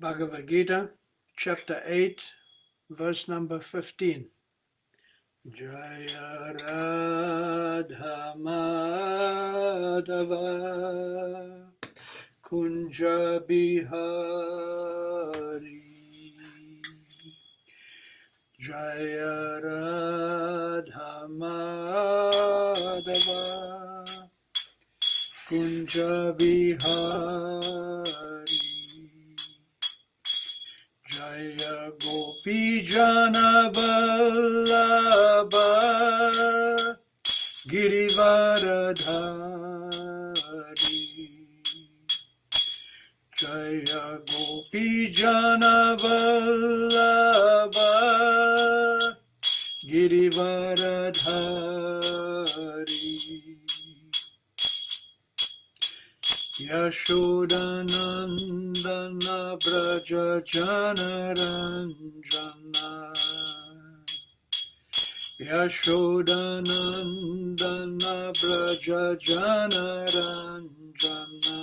Bhagavad Gita, chapter 8, verse number 15. Jaya Radha Madhava Kunja Bihari Jaya Radha Madhava Kunja Bihari Jaya Gopi Jana Vallabha Girivaradhari Jaya Gopi Jana Vallabha Girivaradhari Yashodanandana Braja Janaranjana Yashodanandana Braja Janaranjana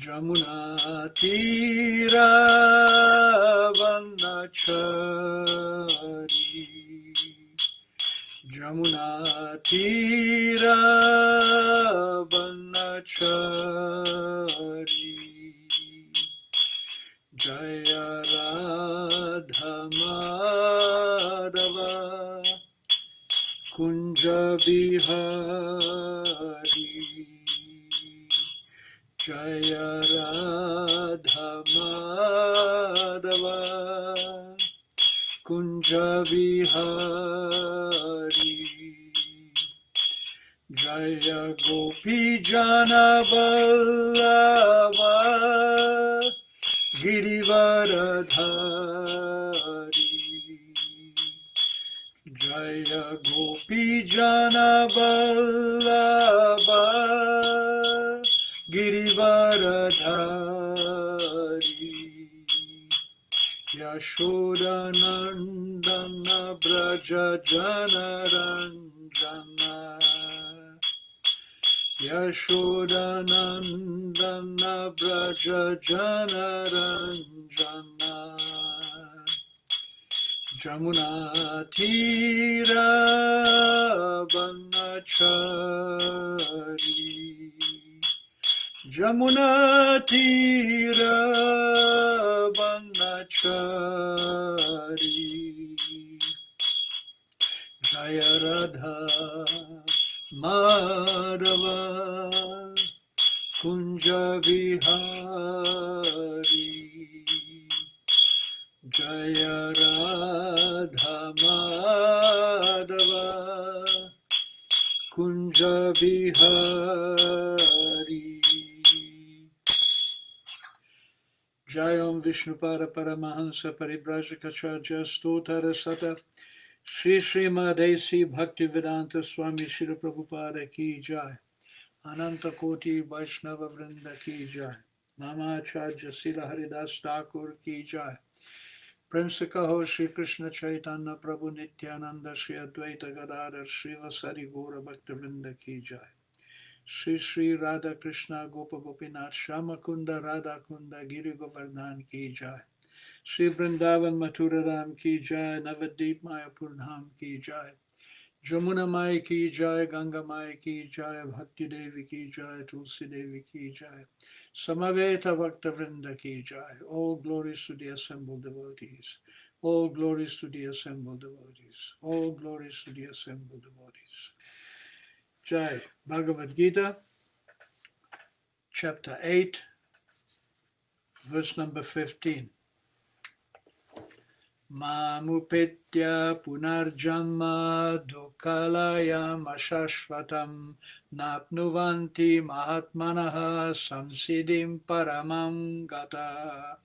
Jamuna Tira Vanachari Jamuna Tira Vanachari Jaya Radha Madhava Kunja Bihari Jaya Radha Madhava Kunja Bihari Jaya Gopi Jana Vallabha Girivaradhari Jaya Gopi Jana Vallabha Girivaradhari Yashodanandana Braja Janaranjana Yashodanandana Braja Janaranjana Jamuna Tira Vanachari Jamuna Tira Vanachari Jaya Radha Madhava Kunja Bihari Jaya Radha Madhava Kunja Bihari Jayam Vishnupada Paramahansa Paribrajacharya Stotara Sata Shri Srimadesi Bhaktivedanta Swami Srila Prabhupada Ki Jai Ananta Koti Vaishnava Vrinda Ki Jai Namacharya Sila Haridas Thakur Ki Jai Prince Kaho Shri Krishna Chaitanya Prabhu Nityananda Shri Advaita Gadadhar Shri Vasari Gaura Bhaktivinoda Ki Jai Shri Shri Radha Krishna Gopa Gopinath Shama Kunda Radha Kunda Giri Govardhan Ki Jai Shri Vrindavan Mathura Dham Ki Jai Navadip Mayapur Dham Ki Jai Jamuna Mai Ki Jai Ganga Mai Ki Jai Bhakti Devi Ki Jai Tulsi Devi Ki Jai Samaveta Bhakta Vrinda Ki Jai All glories to the assembled devotees. All glories to the assembled devotees. All glories to the assembled devotees. Jai Bhagavad Gita, chapter 8, verse number 15. Mamupetya punarjamma dukalayam ashashvatam napnuvanti mahatmanaha samsiddhim paramam gata.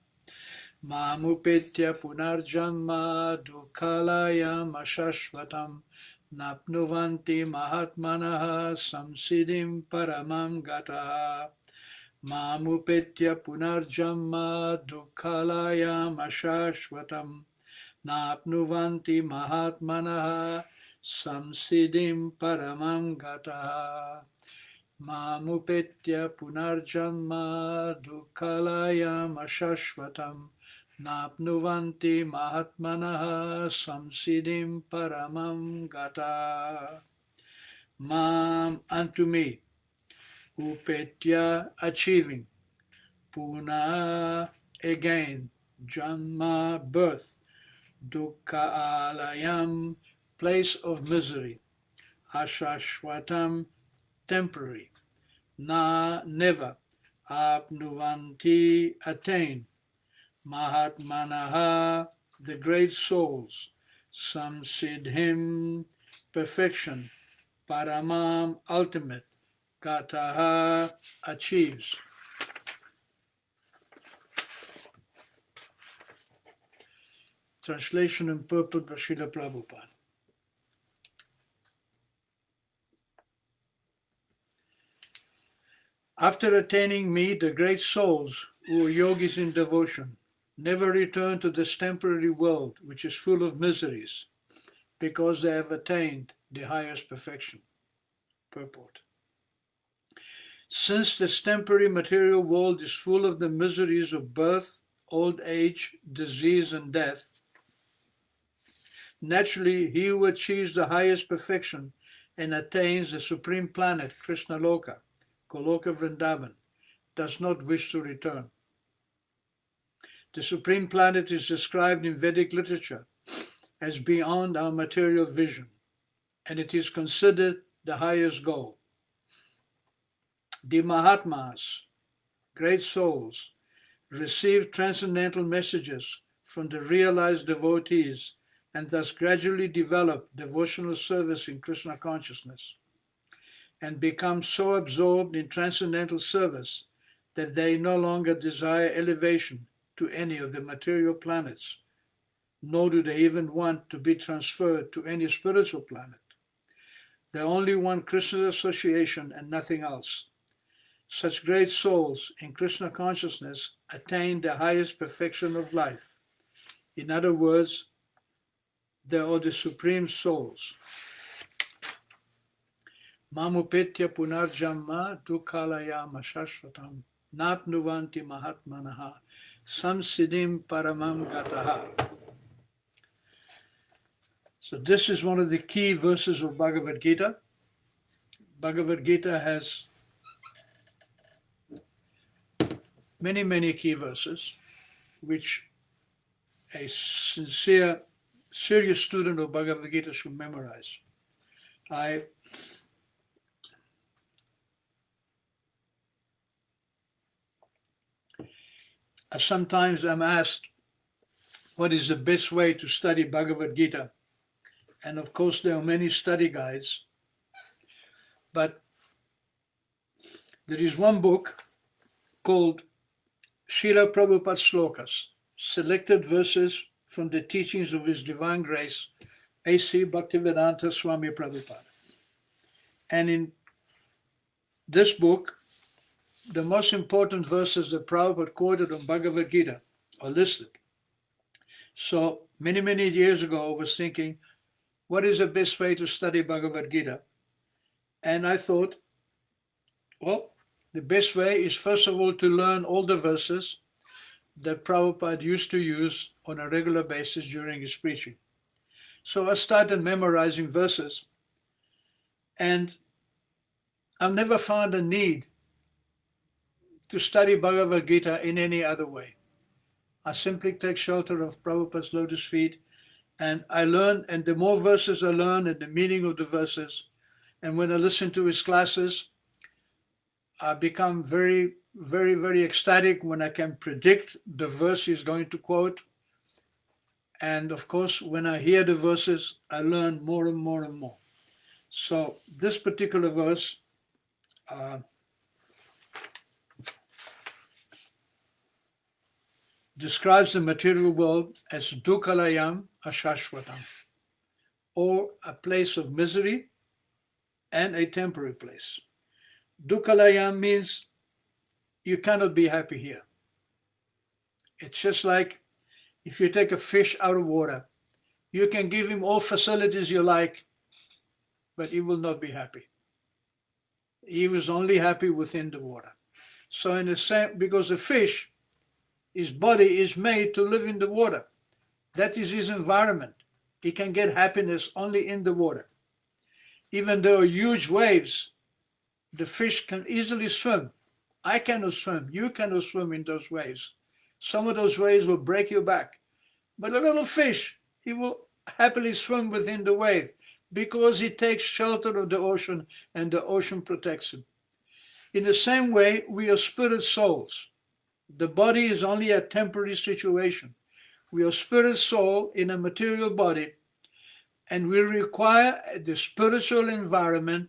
Mamupetya punarjamma dukalayam ashashvatam napnuvanti mahatmanaha samsiddhim paramam gata. Mamupetya punarjamma dukalayam ashashvatam Napnuvanti mahatmanaha samsiddhim paramam gataha. Mamupetya punarjanma dukalayam ashashvatam napnuvanti mahatmanaha samsiddhim paramam gata. Mam, unto me, upetya, achieving, puna, again, janma, birth, dukkha alayam, place of misery, ashashvatam, temporary, na, never, apnuvanti, attain, mahatmanaha, the great souls, samsiddhim, perfection, paramam, ultimate, gataha, achieves. Translation and purport by Srila Prabhupada. After attaining me, the great souls, who are yogis in devotion, never return to this temporary world, which is full of miseries, because they have attained the highest perfection. Purport. Since this temporary material world is full of the miseries of birth, old age, disease, and death, naturally, he who achieves the highest perfection and attains the supreme planet, Krishna Loka, Goloka Vrindavan, does not wish to return. The supreme planet is described in Vedic literature as beyond our material vision, and it is considered the highest goal. The Mahatmas, great souls, receive transcendental messages from the realized devotees and thus gradually develop devotional service in Krishna consciousness and become so absorbed in transcendental service that they no longer desire elevation to any of the material planets, nor do they even want to be transferred to any spiritual planet. They only want Krishna's association and nothing else. Such great souls in Krishna consciousness attain the highest perfection of life. In other words, they are the supreme souls. Mamupetya punarjamma dukkalayam ashashvatam napnuvanti mahatmanaha samsiddhim paramam gataha. So this is one of the key verses of Bhagavad Gita. Bhagavad Gita has many, many key verses, which a sincere, serious student of Bhagavad Gita should memorize. Sometimes I'm asked, what is the best way to study Bhagavad Gita? And of course, there are many study guides, but there is one book called Srila Prabhupada Slokas, selected verses from the teachings of His Divine Grace, A.C. Bhaktivedanta Swami Prabhupada. And in this book, the most important verses that Prabhupada quoted on Bhagavad Gita are listed. So many, many years ago, I was thinking, what is the best way to study Bhagavad Gita? And I thought, well, the best way is first of all to learn all the verses that Prabhupada used to use on a regular basis during his preaching. So I started memorizing verses, and I've never found a need to study Bhagavad Gita in any other way. I simply take shelter of Prabhupada's lotus feet, and I learn, and the more verses I learn and the meaning of the verses, and when I listen to his classes, I become very, very, very ecstatic when I can predict the verse he's going to quote. And of course, when I hear the verses, I learn more and more and more. So this particular verse describes the material world as dukkalayam ashashvatam, or a place of misery and a temporary place. Dukkalayam means you cannot be happy here. It's just like if you take a fish out of water, you can give him all facilities you like, but he will not be happy. He was only happy within the water. So in the same, because the fish, his body is made to live in the water. That is his environment. He can get happiness only in the water. Even though huge waves, the fish can easily swim. I cannot swim. You cannot swim in those waves. Some of those waves will break your back. But a little fish, he will happily swim within the wave because he takes shelter of the ocean and the ocean protects him. In the same way, we are spirit souls. The body is only a temporary situation. We are spirit soul in a material body, and we require the spiritual environment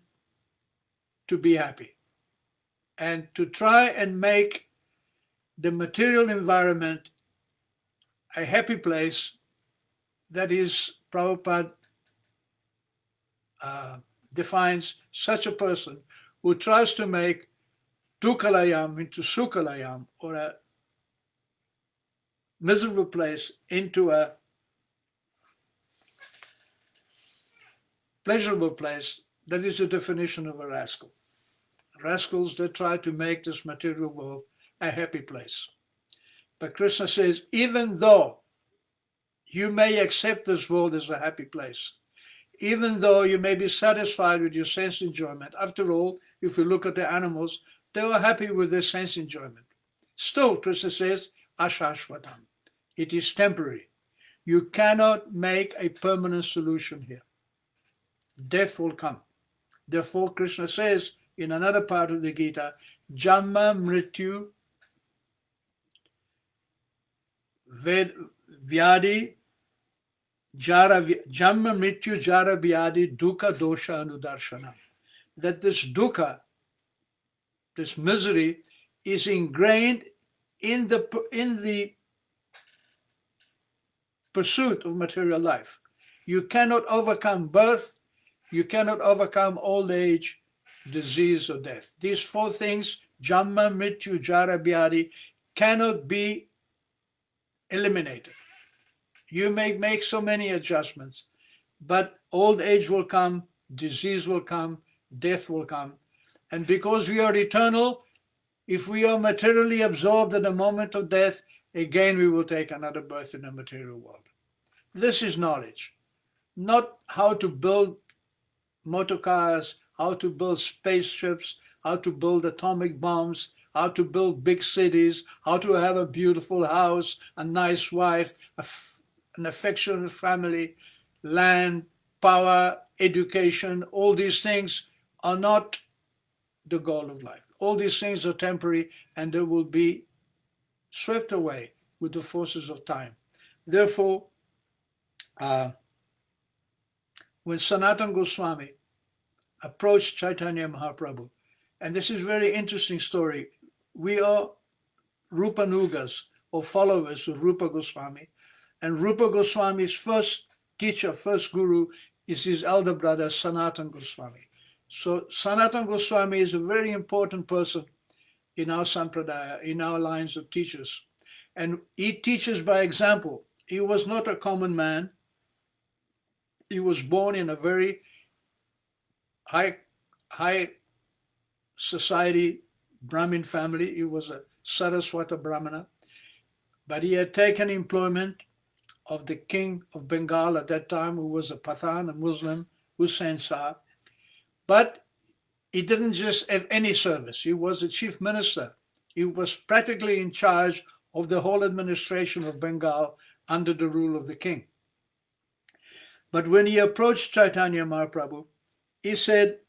to be happy and to try and make the material environment a happy place. That is, Prabhupada defines such a person who tries to make Dukhalayam into Sukhalayam, or a miserable place into a pleasurable place. That is the definition of a rascal. Rascals that try to make this material world a happy place. But Krishna says, even though you may accept this world as a happy place, even though you may be satisfied with your sense enjoyment, after all, if you look at the animals, they were happy with their sense enjoyment. Still, Krishna says, ashashvatam. It is temporary. You cannot make a permanent solution here. Death will come. Therefore, Krishna says in another part of the Gita, Jamma Mrityu Vyadi Jamma Mrityu Jara Vyadi Dukkha Dosha Anudarshanam. That this dukkha, this misery, is ingrained in the pursuit of material life. You cannot overcome birth, you cannot overcome old age, disease, or death. These four things, Jamma, Mrityu, Jara, Vyadi, cannot be eliminated. You may make so many adjustments, but old age will come, disease will come, death will come. And because we are eternal, if we are materially absorbed at the moment of death, again we will take another birth in the material world. This is knowledge, not how to build motor cars, how to build spaceships, how to build atomic bombs, how to build big cities, how to have a beautiful house, a nice wife, an affectionate family, land, power, education. All these things are not the goal of life. All these things are temporary, and they will be swept away with the forces of time. Therefore, when Sanatana Goswami approached Chaitanya Mahaprabhu, and this is a very interesting story. We are Rupanugas, or followers of Rupa Goswami, and Rupa Goswami's first teacher, first guru, is his elder brother Sanatana Goswami. So Sanatana Goswami is a very important person in our sampradaya, in our lines of teachers. And he teaches by example. He was not a common man. He was born in a very high society Brahmin family. He was a Saraswata Brahmana. But he had taken employment of the king of Bengal at that time, who was a Pathan, a Muslim, Hussain Shah. But he didn't just have any service. He was a chief minister. He was practically in charge of the whole administration of Bengal under the rule of the king. But when he approached Chaitanya Mahaprabhu, he said,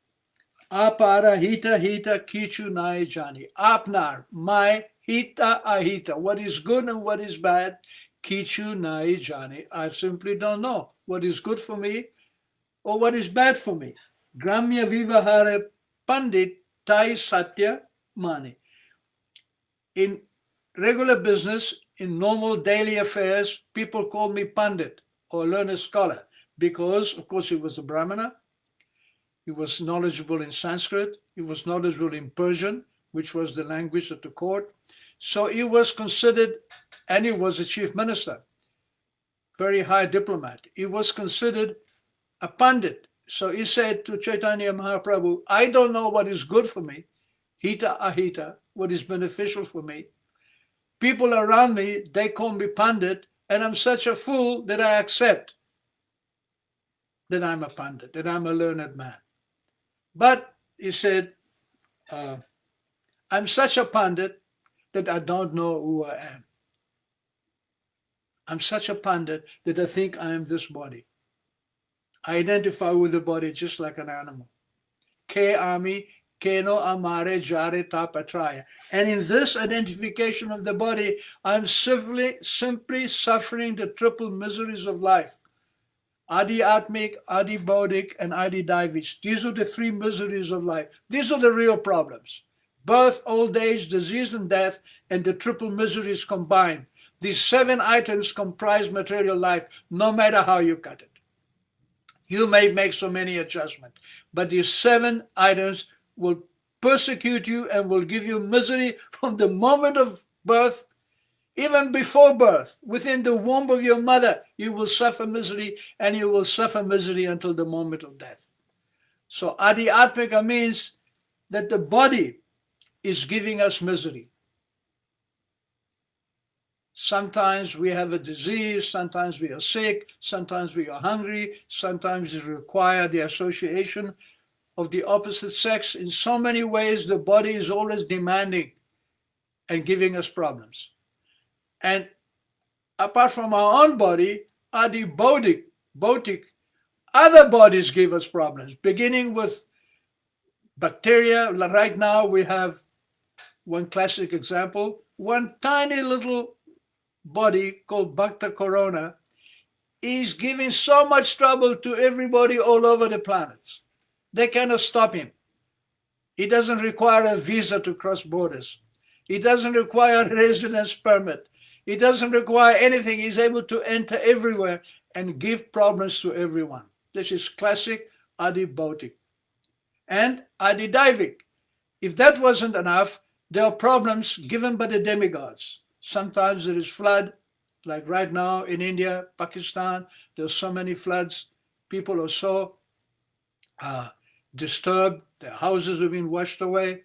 Apara hita hita kichu nai jani. Apnar, my hita ahita. What is good and what is bad, kichu nai jani. I simply don't know what is good for me or what is bad for me. Gramya vivahare pandit tai satya mani. In regular business, in normal daily affairs, people call me pandit or learned scholar because, of course, he was a Brahmana. He was knowledgeable in Sanskrit. He was knowledgeable in Persian, which was the language at the court. So he was considered, and he was a chief minister, very high diplomat. He was considered a pandit. So he said to Chaitanya Mahaprabhu, I don't know what is good for me, hita ahita, what is beneficial for me. People around me, they call me Pandit, and I'm such a fool that I accept that I'm a Pandit, that I'm a learned man. But he said, I'm such a Pandit that I don't know who I am. I'm such a Pandit that I think I am this body. I identify with the body just like an animal. Ke ami, keno amare jare tapatraya. And in this identification of the body, I'm simply suffering the triple miseries of life. Adi Atmik, Adi Baudik, and Adi Daivich. These are the three miseries of life. These are the real problems. Birth, old age, disease, and death, and the triple miseries combined. These 7 items comprise material life, no matter how you cut it. You may make so many adjustments, but these 7 items will persecute you and will give you misery from the moment of birth. Even before birth, within the womb of your mother, you will suffer misery, and you will suffer misery until the moment of death. So Adi Atmika means that the body is giving us misery. Sometimes we have a disease, sometimes we are sick, sometimes we are hungry, sometimes we require the association of the opposite sex. In so many ways, the body is always demanding and giving us problems. And apart from our own body, Adi Baudik, other bodies give us problems, beginning with bacteria. Right now we have one classic example, one tiny little body called Bacter corona is giving so much trouble to everybody all over the planet. They cannot stop him. He doesn't require a visa to cross borders. He doesn't require a residence permit. He doesn't require anything. He's able to enter everywhere and give problems to everyone. This is classic Adi Bautik. And Adi Daivik. If that wasn't enough, there are problems given by the demigods. Sometimes there is flood, like right now in India, Pakistan, there's so many floods. People are so disturbed, their houses have been washed away.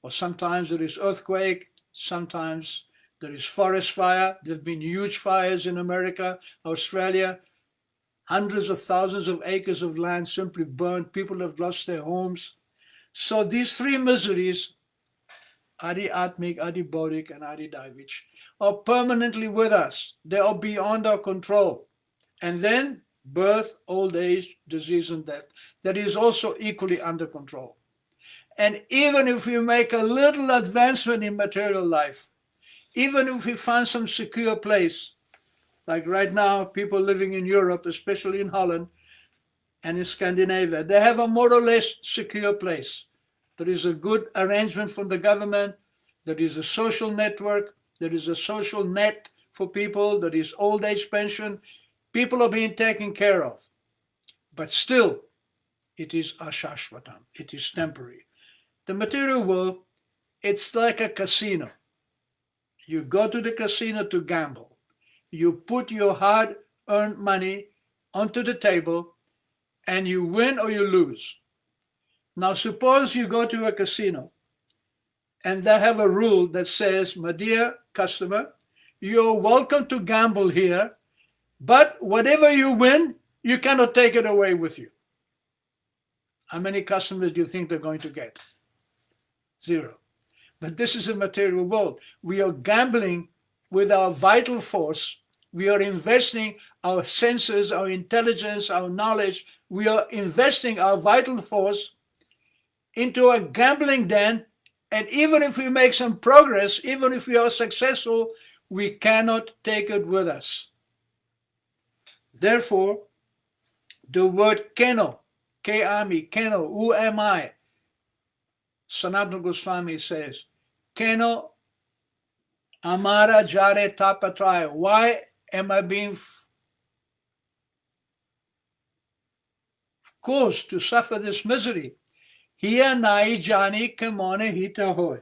Or sometimes there is earthquake, sometimes there is forest fire. There have been huge fires in America, Australia. Hundreds of thousands of acres of land simply burned. People have lost their homes. So these 3 miseries, Adi Atmik, Adi Baudik, and Adi Daivich, are permanently with us. They are beyond our control. And then birth, old age, disease, and death. That is also equally under control. And even if we make a little advancement in material life, even if we find some secure place, like right now, people living in Europe, especially in Holland and in Scandinavia, they have a more or less secure place. There is a good arrangement from the government. There is a social network. There is a social net for people. There is old age pension. People are being taken care of. But still, it is ashashvatam. It is temporary. The material world, it's like a casino. You go to the casino to gamble. You put your hard-earned money onto the table, and you win or you lose. Now, suppose you go to a casino, and they have a rule that says, my dear customer, you're welcome to gamble here, but whatever you win, you cannot take it away with you. How many customers do you think they're going to get? 0. But this is a material world. We are gambling with our vital force. We are investing our senses, our intelligence, our knowledge. We are investing our vital force into a gambling den. And even if we make some progress, even if we are successful, we cannot take it with us. Therefore, the word keno, ke-ami, keno, who am I? Sanatana Goswami says, keno amara jare tapatraya. Why am I being caused to suffer this misery? Hiya nai jani kemone hita hoy.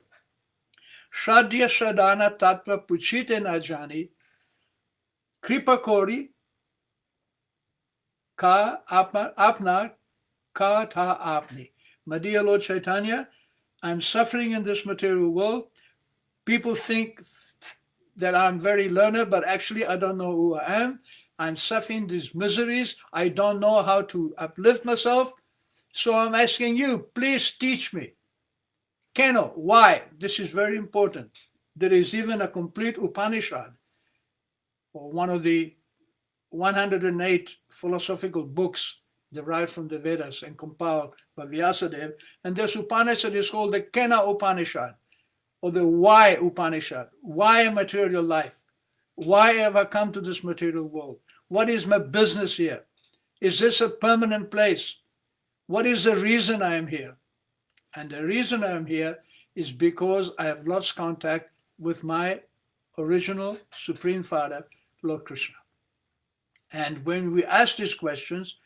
Shadya shadana tatva puchite na jani. Kripa kori ka apna Kata apni. My dear Lord Chaitanya, I'm suffering in this material world. People think that I'm very learned, but actually I don't know who I am. I'm suffering these miseries. I don't know how to uplift myself. So I'm asking you, please teach me. Keno, why? This is very important. There is even a complete Upanishad, or one of the 108 philosophical books derived from the Vedas and compiled by Vyasadeva. And this Upanishad is called the Kena Upanishad, or the Why Upanishad. Why material life? Why have I come to this material world? What is my business here? Is this a permanent place? What is the reason I am here? And the reason I am here is because I have lost contact with my original Supreme Father, Lord Krishna. And when we ask these questions,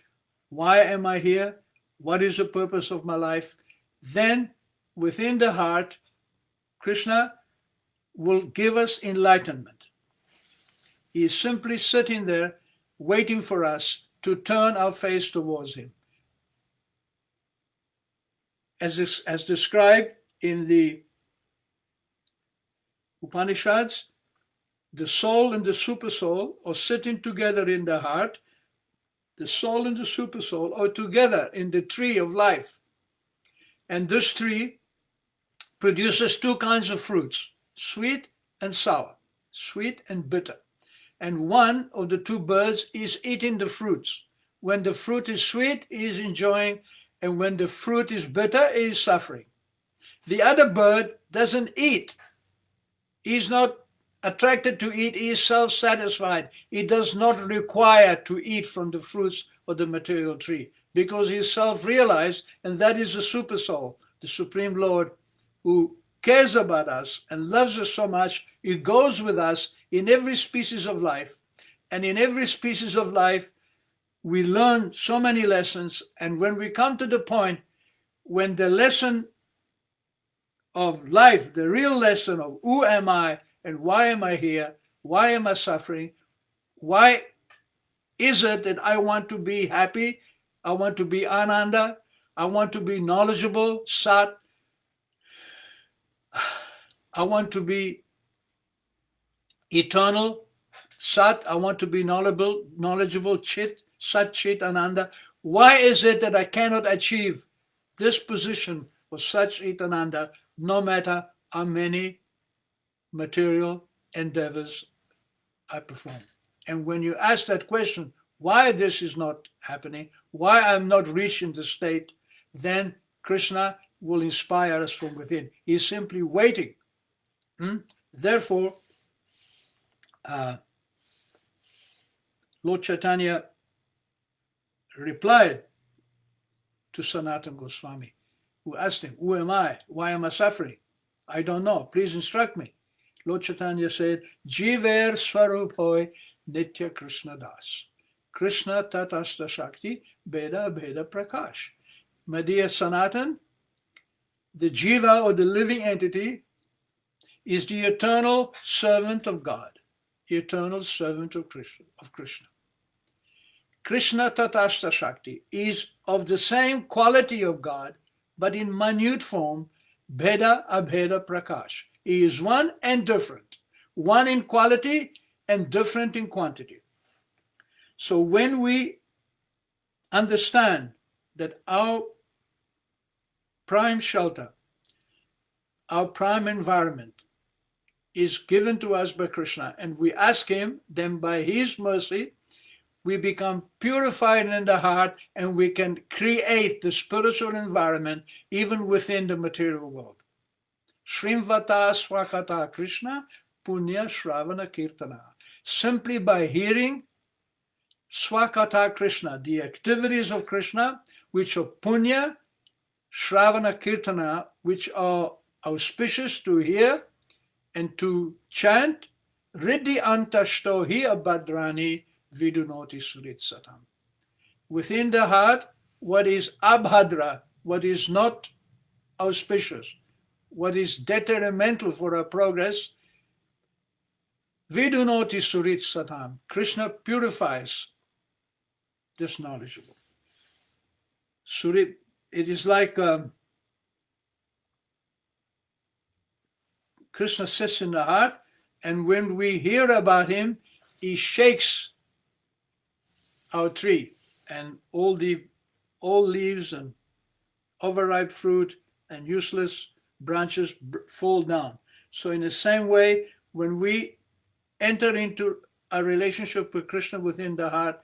why am I here? What is the purpose of my life? Then within the heart, Krishna will give us enlightenment. He is simply sitting there waiting for us to turn our face towards him. As described in the Upanishads, the soul and the supersoul are sitting together in the heart. The soul and the supersoul are together in the tree of life. And this tree produces two kinds of fruits, sweet and sour, sweet and bitter. And one of the two birds is eating the fruits. When the fruit is sweet, he is enjoying, and when the fruit is bitter, he is suffering. The other bird doesn't eat. He's not attracted to eat. He is self-satisfied. He does not require to eat from the fruits of the material tree because he is self-realized, and that is the super soul, the Supreme Lord, who cares about us and loves us so much. He goes with us in every species of life, and in every species of life we learn so many lessons. And when we come to the point when the lesson of life, the real lesson of who am I and why am I here, why am I suffering, why is it that I want to be happy, I want to be ananda, I want to be knowledgeable, sat, I want to be eternal, sat, I want to be knowledgeable, chit, sat, chit, ananda. Why is it that I cannot achieve this position of sat, chit, ananda, no matter how many material endeavors I perform? And when you ask that question, why this is not happening, why I'm not reaching the state, then Krishna will inspire us from within. He's simply waiting. Therefore, Lord Chaitanya replied to Sanatana Goswami, who asked him, who am I? Why am I suffering? I don't know. Please instruct me. Lord Chaitanya said, Jiver Swaruphoy Nitya Krishna Das. Krishna Tatasta Shakti Beda Beda Prakash. My dear Sanatan, the Jiva, or the living entity, is the eternal servant of God, the eternal servant of Krishna. Krishna Tatasta Shakti is of the same quality of God, but in minute form, Bheda Abheda Prakash. He is one and different, one in quality and different in quantity. So when we understand that our prime shelter, our prime environment is given to us by Krishna, and we ask him, then by his mercy, we become purified in the heart, and we can create the spiritual environment even within the material world. Shrimvata Swakata Krishna Punya Shravana Kirtana. Simply by hearing Swakata Krishna, the activities of Krishna, which are Punya, Shravana Kirtana, which are auspicious to hear and to chant, Riddhi Antashto Hi Abhadrani Vidunoti Surit Satam. Within the heart, what is abhadra, what is not auspicious, what is detrimental for our progress, Vidunoti Surit Satam. Krishna purifies this knowledgeable. Suri, it is like Krishna sits in the heart, and when we hear about him, he shakes our tree, and all leaves and overripe fruit and useless branches fall down. So in the same way, when we enter into a relationship with Krishna within the heart,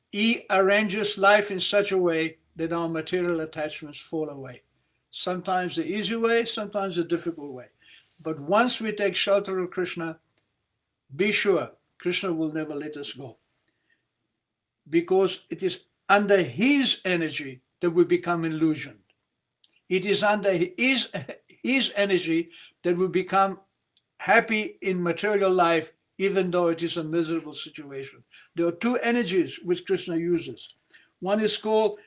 he arranges life in such a way that our material attachments fall away. Sometimes the easy way, sometimes the difficult way. But once we take shelter of Krishna, be sure Krishna will never let us go. Because it is under his energy that we become illusioned. It is under his energy that we become happy in material life, even though it is a miserable situation. There are two energies which Krishna uses. One is called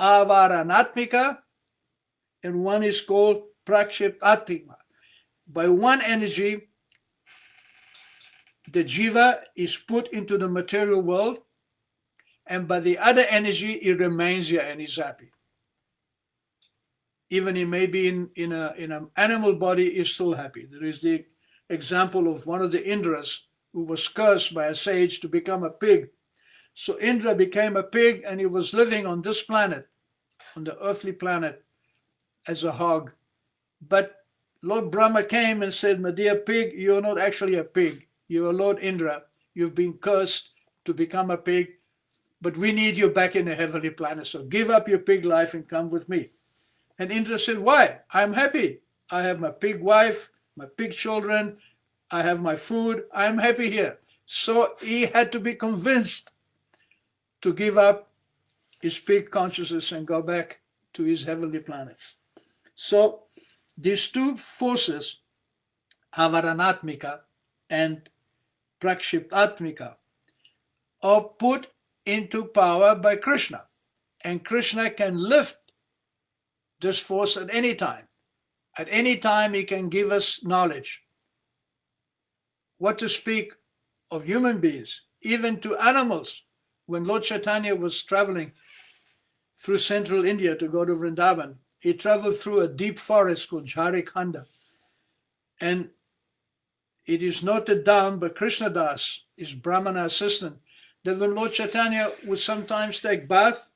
avaranatmika, and one is called prakshiptatmika. By one energy, the jiva is put into the material world, and by the other energy, he remains here and is happy. Even he may be in an animal body, is still happy. There is the example of one of the Indras who was cursed by a sage to become a pig. So Indra became a pig, and he was living on this planet, on the earthly planet, as a hog. But Lord Brahma came and said, "My dear pig, you're not actually a pig. You're Lord Indra. You've been cursed to become a pig, but we need you back in the heavenly planet. So give up your pig life and come with me." And Indra said, "Why? I'm happy. I have my pig wife, my pig children. I have my food. I'm happy here." So he had to be convinced to give up his pig consciousness and go back to his heavenly planets. So these two forces, avaranatmika and prakshiptatmika, are put into power by Krishna. And Krishna can lift this force at any time. At any time, he can give us knowledge. What to speak of human beings, even to animals. When Lord Chaitanya was traveling through central India to go to Vrindavan, he traveled through a deep forest called Jharikhanda. And it is noted down by Krishna Das, his Brahmana assistant, that when Lord Chaitanya would sometimes take bath,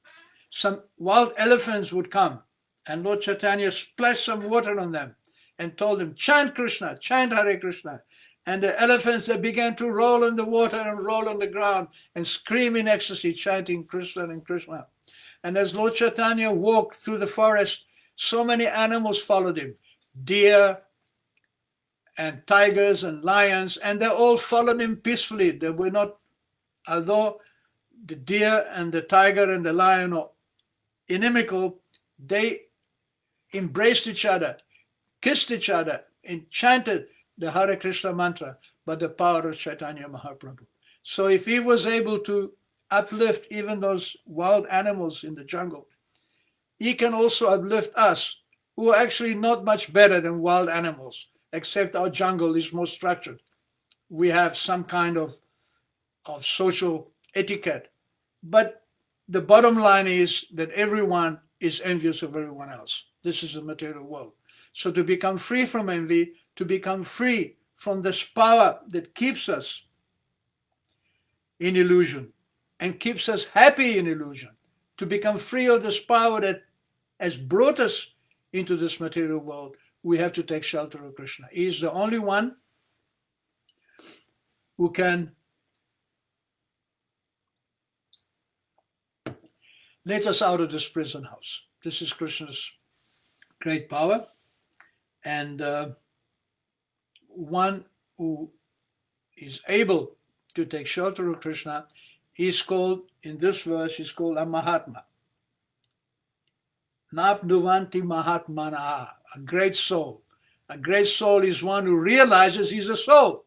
some wild elephants would come, and Lord Chaitanya splashed some water on them and told them, "Chant Krishna, chant Hare Krishna." And the elephants, they began to roll in the water and roll on the ground and scream in ecstasy, chanting Krishna and Krishna. And as Lord Chaitanya walked through the forest, so many animals followed him, deer and tigers and lions, and they all followed him peacefully. They were not, although the deer and the tiger and the lion are inimical, they embraced each other, kissed each other, and chanted the Hare Krishna mantra by the power of Chaitanya Mahaprabhu. So if he was able to uplift even those wild animals in the jungle, he can also uplift us, who are actually not much better than wild animals, except our jungle is more structured. We have some kind of social etiquette. But the bottom line is that everyone is envious of everyone else. This is the material world. So to become free from envy, to become free from this power that keeps us in illusion and keeps us happy in illusion, to become free of this power that has brought us into this material world, we have to take shelter of Krishna. He is the only one who can let us out of this prison house. This is Krishna's great power. And one who is able to take shelter of Krishna is called, in this verse, is called a Mahatma. Napnuvanti Mahatmana, a great soul. A great soul is one who realizes he's a soul.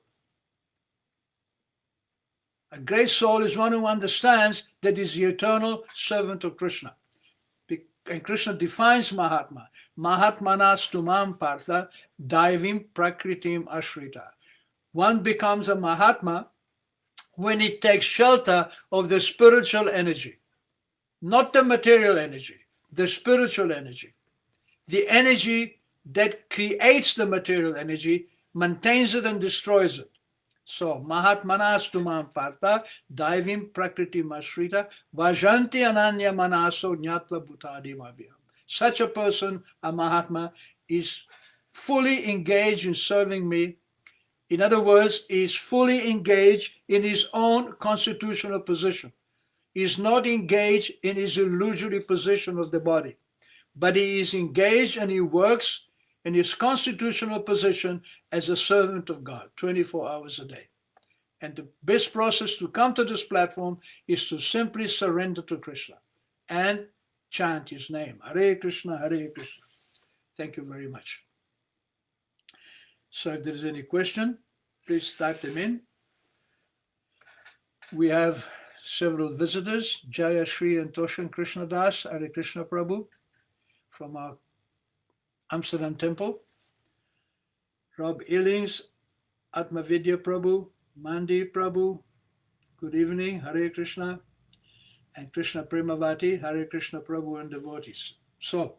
A great soul is one who understands that he's the eternal servant of Krishna. And Krishna defines Mahatma. Mahatmana stumam partha daivim prakritim ashrita. One becomes a Mahatma when he takes shelter of the spiritual energy, not the material energy. the spiritual energy, the energy that creates the material energy, maintains it and destroys it. So, Mahatmanas tumam partha, daivim prakriti mashrita, vajanti ananya manaso nyatva bhutadi mabhyam. Such a person, a Mahatma, is fully engaged in serving me. In other words, he is fully engaged in his own constitutional position. He is not engaged in his illusory position of the body, but he is engaged and he works in his constitutional position as a servant of God, 24 hours a day. And the best process to come to this platform is to simply surrender to Krishna and chant his name. Hare Krishna, Hare Krishna. Thank you very much. So if there is any question, please type them in. We have several visitors, Jaya Shri and Toshan Krishna Das, Hare Krishna Prabhu, from our Amsterdam temple. Rob Illings, Atmavidya Prabhu, Mandi Prabhu, good evening, Hare Krishna, and Krishna Premavati, Hare Krishna Prabhu and devotees. So,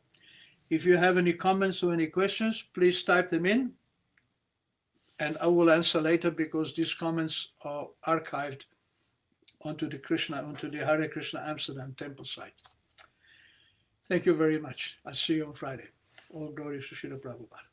if you have any comments or any questions, please type them in, and I will answer later because these comments are archived onto the Hare Krishna Amsterdam temple site. Thank you very much. I'll see you on Friday. All glories to Srila Prabhupada.